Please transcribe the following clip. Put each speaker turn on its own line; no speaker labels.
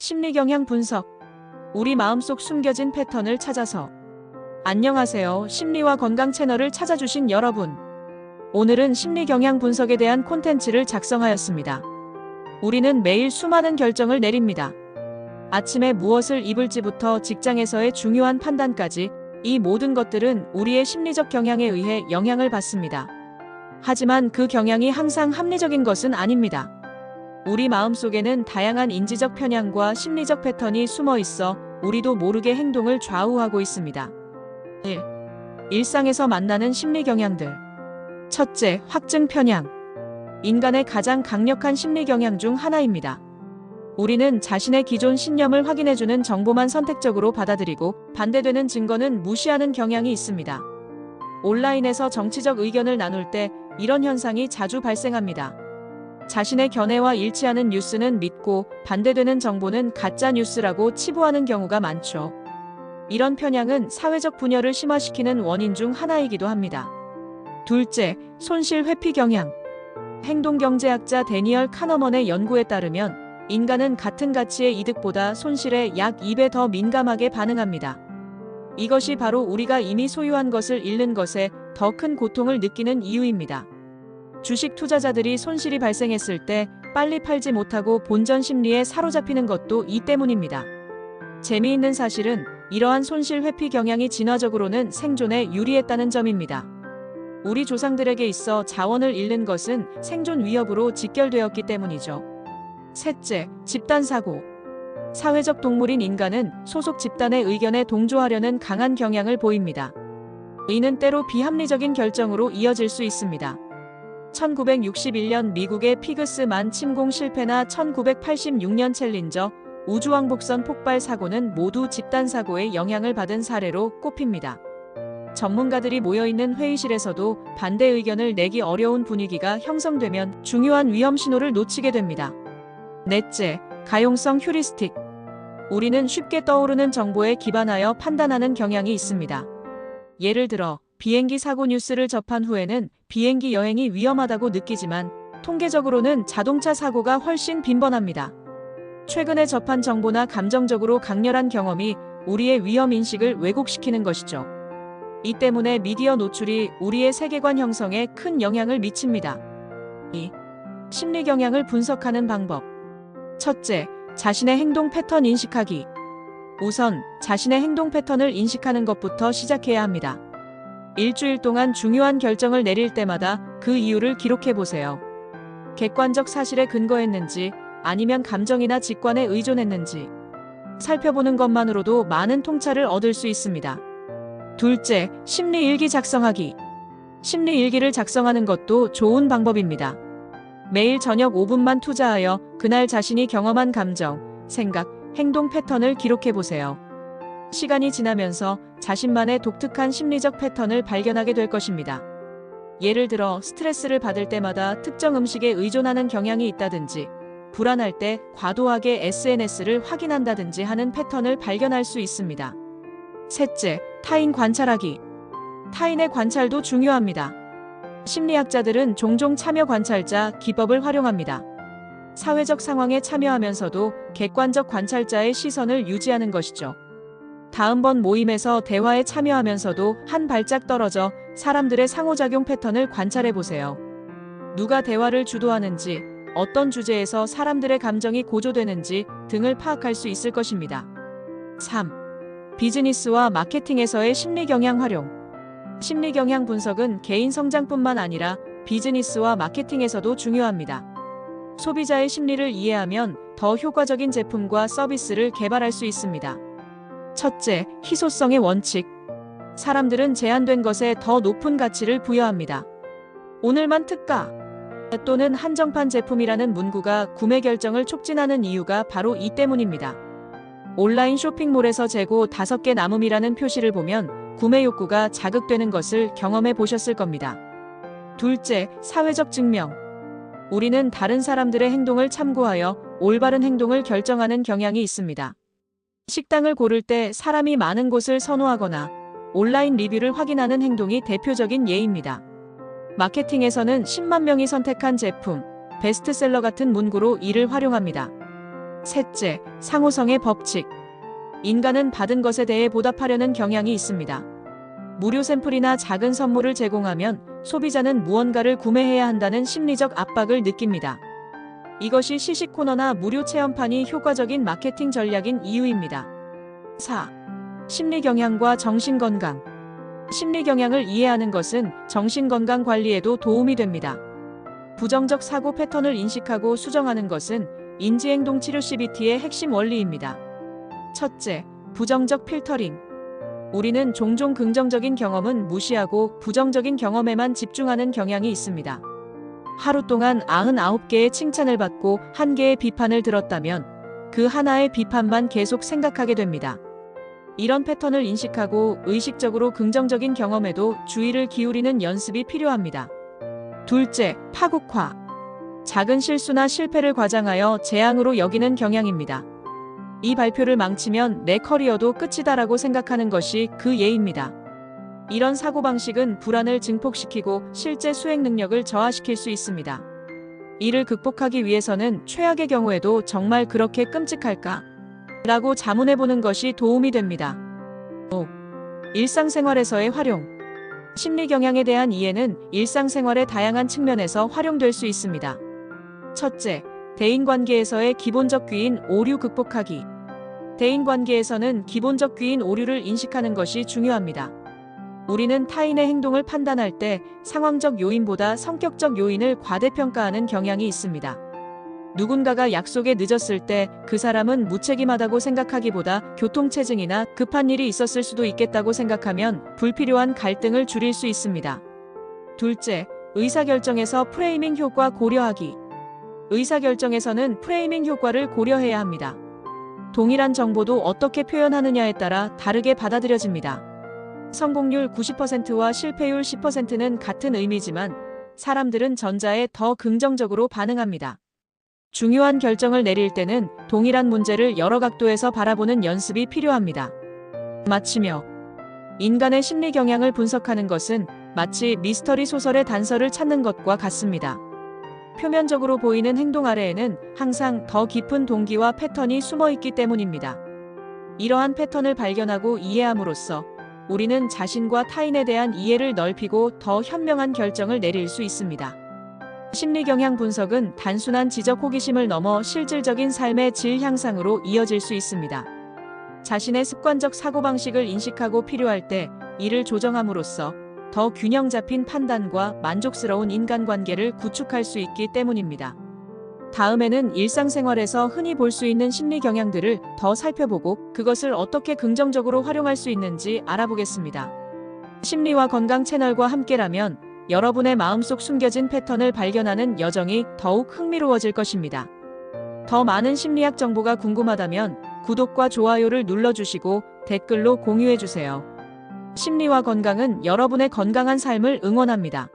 심리경향 분석. 우리 마음속 숨겨진 패턴을 찾아서. 안녕하세요. 심리와 건강 채널을 찾아주신 여러분. 오늘은 심리경향 분석에 대한 콘텐츠를 작성하였습니다. 우리는 매일 수많은 결정을 내립니다. 아침에 무엇을 입을지부터 직장에서의 중요한 판단까지 이 모든 것들은 우리의 심리적 경향에 의해 영향을 받습니다. 하지만 그 경향이 항상 합리적인 것은 아닙니다. 우리 마음속에는 다양한 인지적 편향과 심리적 패턴이 숨어 있어 우리도 모르게 행동을 좌우하고 있습니다. 1. 일상에서 만나는 심리 경향들. 첫째, 확증 편향. 인간의 가장 강력한 심리 경향 중 하나입니다. 우리는 자신의 기존 신념을 확인해주는 정보만 선택적으로 받아들이고 반대되는 증거는 무시하는 경향이 있습니다. 온라인에서 정치적 의견을 나눌 때 이런 현상이 자주 발생합니다. 자신의 견해와 일치하는 뉴스는 믿고 반대되는 정보는 가짜 뉴스라고 치부하는 경우가 많죠. 이런 편향은 사회적 분열을 심화시키는 원인 중 하나이기도 합니다. 둘째, 손실 회피 경향. 행동경제학자 데니얼 카너먼의 연구에 따르면 인간은 같은 가치의 이득보다 손실에 약 2배 더 민감하게 반응합니다. 이것이 바로 우리가 이미 소유한 것을 잃는 것에 더 큰 고통을 느끼는 이유입니다. 주식 투자자들이 손실이 발생했을 때 빨리 팔지 못하고 본전 심리에 사로잡히는 것도 이 때문입니다. 재미있는 사실은 이러한 손실 회피 경향이 진화적으로는 생존에 유리했다는 점입니다. 우리 조상들에게 있어 자원을 잃는 것은 생존 위협으로 직결되었기 때문이죠. 셋째, 집단사고. 사회적 동물인 인간은 소속 집단의 의견에 동조하려는 강한 경향을 보입니다. 이는 때로 비합리적인 결정으로 이어질 수 있습니다. 1961년 미국의 피그스만 침공 실패나 1986년 챌린저 우주왕복선 폭발 사고는 모두 집단사고의 영향을 받은 사례로 꼽힙니다. 전문가들이 모여있는 회의실에서도 반대 의견을 내기 어려운 분위기가 형성되면 중요한 위험 신호를 놓치게 됩니다. 넷째, 가용성 휴리스틱. 우리는 쉽게 떠오르는 정보에 기반하여 판단하는 경향이 있습니다. 예를 들어 비행기 사고 뉴스를 접한 후에는 비행기 여행이 위험하다고 느끼지만 통계적으로는 자동차 사고가 훨씬 빈번합니다. 최근에 접한 정보나 감정적으로 강렬한 경험이 우리의 위험 인식을 왜곡시키는 것이죠. 이 때문에 미디어 노출이 우리의 세계관 형성에 큰 영향을 미칩니다. 2. 심리 경향을 분석하는 방법. 첫째, 자신의 행동 패턴 인식하기. 우선 자신의 행동 패턴을 인식하는 것부터 시작해야 합니다. 일주일 동안 중요한 결정을 내릴 때마다 그 이유를 기록해 보세요. 객관적 사실에 근거했는지 아니면 감정이나 직관에 의존했는지 살펴보는 것만으로도 많은 통찰을 얻을 수 있습니다. 둘째, 심리 일기 작성하기. 심리 일기를 작성하는 것도 좋은 방법입니다. 매일 저녁 5분만 투자하여 그날 자신이 경험한 감정, 생각, 행동 패턴을 기록해 보세요. 시간이 지나면서 자신만의 독특한 심리적 패턴을 발견하게 될 것입니다. 예를 들어 스트레스를 받을 때마다 특정 음식에 의존하는 경향이 있다든지, 불안할 때 과도하게 SNS를 확인한다든지 하는 패턴을 발견할 수 있습니다. 셋째, 타인 관찰하기. 타인의 관찰도 중요합니다. 심리학자들은 종종 참여 관찰자 기법을 활용합니다. 사회적 상황에 참여하면서도 객관적 관찰자의 시선을 유지하는 것이죠. 다음번 모임에서 대화에 참여하면서도 한 발짝 떨어져 사람들의 상호작용 패턴을 관찰해 보세요. 누가 대화를 주도하는지, 어떤 주제에서 사람들의 감정이 고조되는지 등을 파악할 수 있을 것입니다. 3. 비즈니스와 마케팅에서의 심리 경향 활용. 심리 경향 분석은 개인 성장뿐만 아니라 비즈니스와 마케팅에서도 중요합니다. 소비자의 심리를 이해하면 더 효과적인 제품과 서비스를 개발할 수 있습니다. 첫째, 희소성의 원칙. 사람들은 제한된 것에 더 높은 가치를 부여합니다. 오늘만 특가 또는 한정판 제품이라는 문구가 구매 결정을 촉진하는 이유가 바로 이 때문입니다. 온라인 쇼핑몰에서 재고 5개 남음이라는 표시를 보면 구매 욕구가 자극되는 것을 경험해 보셨을 겁니다. 둘째, 사회적 증명. 우리는 다른 사람들의 행동을 참고하여 올바른 행동을 결정하는 경향이 있습니다. 식당을 고를 때 사람이 많은 곳을 선호하거나 온라인 리뷰를 확인하는 행동이 대표적인 예입니다. 마케팅에서는 10만 명이 선택한 제품, 베스트셀러 같은 문구로 이를 활용합니다. 셋째, 상호성의 법칙. 인간은 받은 것에 대해 보답하려는 경향이 있습니다. 무료 샘플이나 작은 선물을 제공하면 소비자는 무언가를 구매해야 한다는 심리적 압박을 느낍니다. 이것이 시식 코너나 무료 체험판이 효과적인 마케팅 전략인 이유입니다. 4. 심리 경향과 정신 건강. 심리 경향을 이해하는 것은 정신 건강 관리에도 도움이 됩니다. 부정적 사고 패턴을 인식하고 수정하는 것은 인지행동 치료 CBT의 핵심 원리입니다. 첫째, 부정적 필터링. 우리는 종종 긍정적인 경험은 무시하고 부정적인 경험에만 집중하는 경향이 있습니다. 하루 동안 99개의 칭찬을 받고 1개의 비판을 들었다면 그 하나의 비판만 계속 생각하게 됩니다. 이런 패턴을 인식하고 의식적으로 긍정적인 경험에도 주의를 기울이는 연습이 필요합니다. 둘째, 파국화. 작은 실수나 실패를 과장하여 재앙으로 여기는 경향입니다. 이 발표를 망치면 내 커리어도 끝이다라고 생각하는 것이 그 예입니다. 이런 사고방식은 불안을 증폭시키고 실제 수행 능력을 저하시킬 수 있습니다. 이를 극복하기 위해서는 최악의 경우에도 정말 그렇게 끔찍할까? 라고 자문해보는 것이 도움이 됩니다. 5. 일상생활에서의 활용. 심리 경향에 대한 이해는 일상생활의 다양한 측면에서 활용될 수 있습니다. 첫째, 대인관계에서의 기본적 귀인 오류 극복하기. 대인관계에서는 기본적 귀인 오류를 인식하는 것이 중요합니다. 우리는 타인의 행동을 판단할 때 상황적 요인보다 성격적 요인을 과대평가하는 경향이 있습니다. 누군가가 약속에 늦었을 때 그 사람은 무책임하다고 생각하기보다 교통체증이나 급한 일이 있었을 수도 있겠다고 생각하면 불필요한 갈등을 줄일 수 있습니다. 둘째, 의사결정에서 프레이밍 효과 고려하기. 의사결정에서는 프레이밍 효과를 고려해야 합니다. 동일한 정보도 어떻게 표현하느냐에 따라 다르게 받아들여집니다. 성공률 90%와 실패율 10%는 같은 의미지만 사람들은 전자에 더 긍정적으로 반응합니다. 중요한 결정을 내릴 때는 동일한 문제를 여러 각도에서 바라보는 연습이 필요합니다. 마치며 인간의 심리 경향을 분석하는 것은 마치 미스터리 소설의 단서를 찾는 것과 같습니다. 표면적으로 보이는 행동 아래에는 항상 더 깊은 동기와 패턴이 숨어 있기 때문입니다. 이러한 패턴을 발견하고 이해함으로써 우리는 자신과 타인에 대한 이해를 넓히고 더 현명한 결정을 내릴 수 있습니다. 심리 경향 분석은 단순한 지적 호기심을 넘어 실질적인 삶의 질 향상으로 이어질 수 있습니다. 자신의 습관적 사고방식을 인식하고 필요할 때 이를 조정함으로써 더 균형 잡힌 판단과 만족스러운 인간관계를 구축할 수 있기 때문입니다. 다음에는 일상생활에서 흔히 볼 수 있는 심리 경향들을 더 살펴보고 그것을 어떻게 긍정적으로 활용할 수 있는지 알아보겠습니다. 심리와 건강 채널과 함께라면 여러분의 마음속 숨겨진 패턴을 발견하는 여정이 더욱 흥미로워질 것입니다. 더 많은 심리학 정보가 궁금하다면 구독과 좋아요를 눌러주시고 댓글로 공유해주세요. 심리와 건강은 여러분의 건강한 삶을 응원합니다.